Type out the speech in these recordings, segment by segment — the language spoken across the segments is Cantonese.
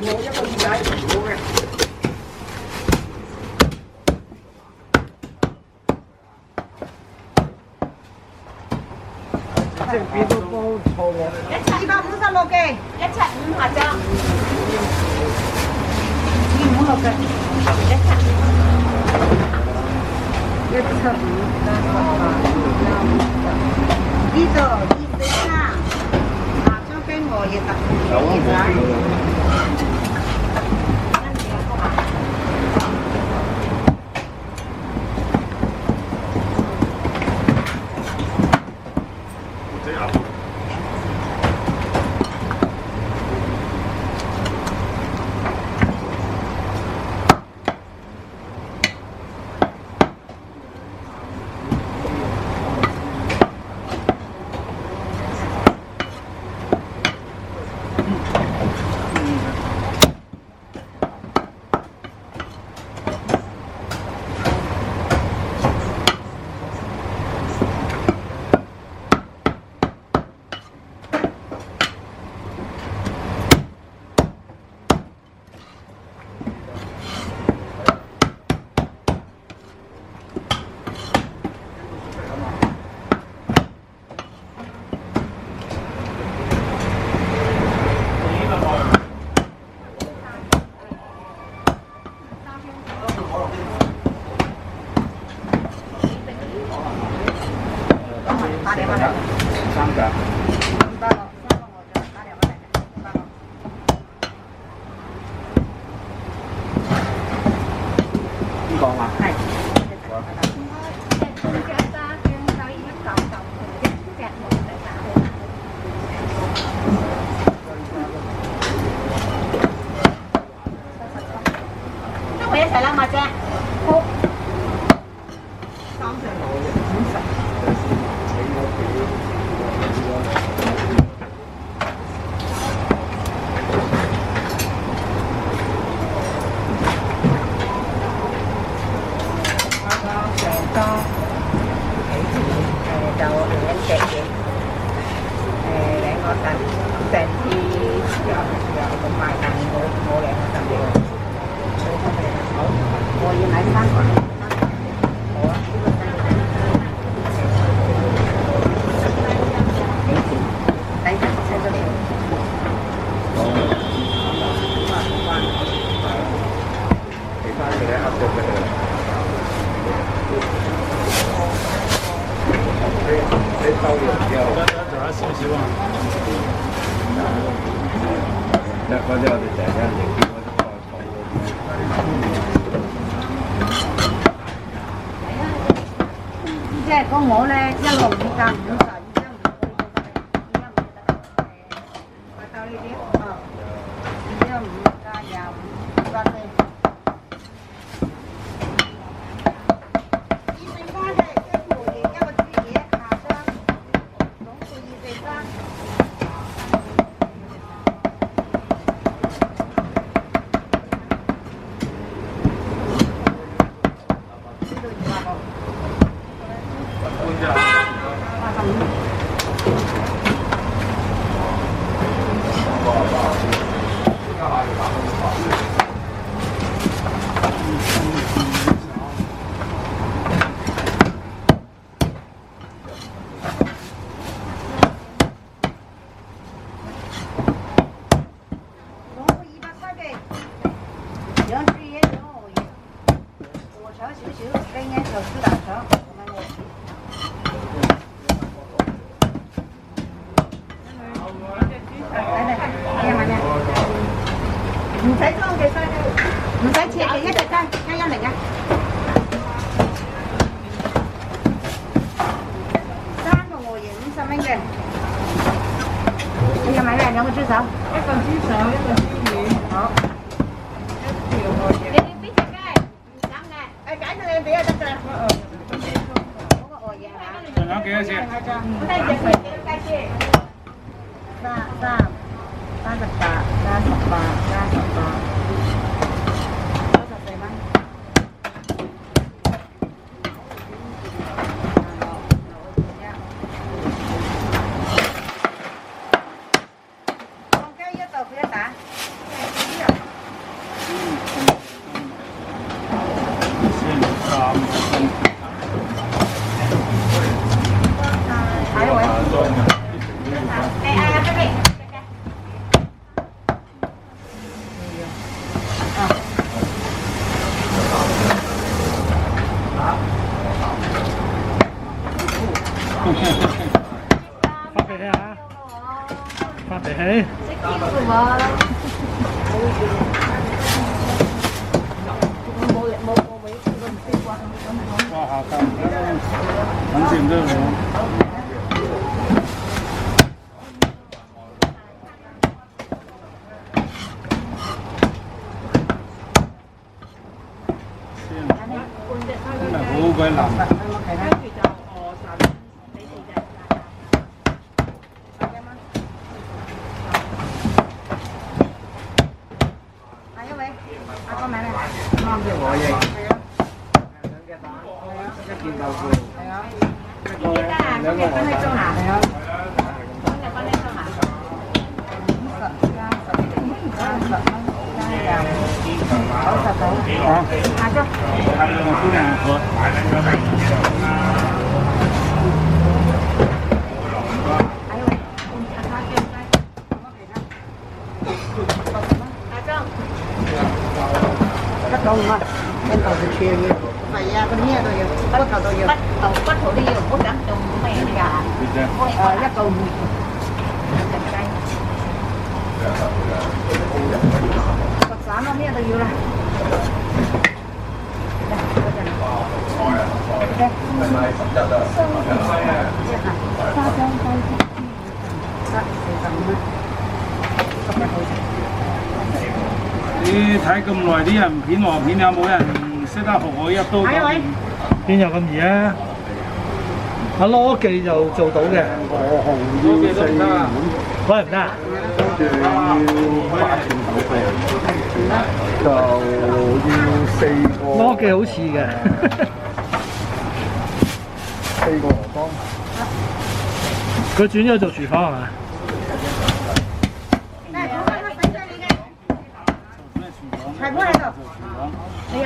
我一個耳仔唔好嘅。即係變到煲錯喎。256嘅，175下張。256嘅，175。呢度243，張飛鵝亦特別嘅。即係個鵝咧，165加50。發脾氣啊！發脾氣。哇，好看，很简单哦。真係好鬼難。跟豆腐切嘅，係啊，嗰啲咩都要，骨頭都要，骨頭都要，唔好整做咩㗎？1嚿5，實散咯，咩都要啦。你睇咁耐啲人片和片，有冇人識得學我一刀搞掂？邊有咁易啊？阿羅記就做到嘅，羅記都唔得啊，嗰係唔得啊？跟住要8寸頭皮，就要4個。羅記好似嘅4個鵝肝。佢轉咗做廚房係嘛？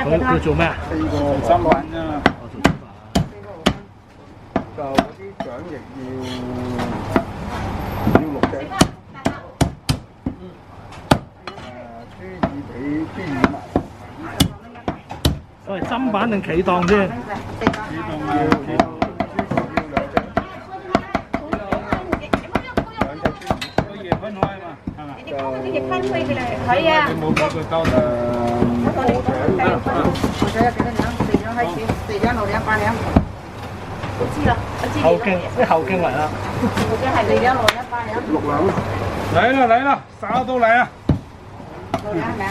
佢做咩啊？4個砧板啫嘛。我做砧板。就嗰啲掌翼要6隻。豬耳髀、豬耳埋。所謂砧板定企檔先？企檔啊，企檔。可以啊。冇嗰個膠嘅。我想要幾多兩？4兩開始，4兩、6兩、8兩。我知啦，我知。後勁，啲後勁嚟啦。或者係4兩、6兩、8兩。6兩。嚟啦嚟啦，啥都嚟啊！ 6兩係咪啊？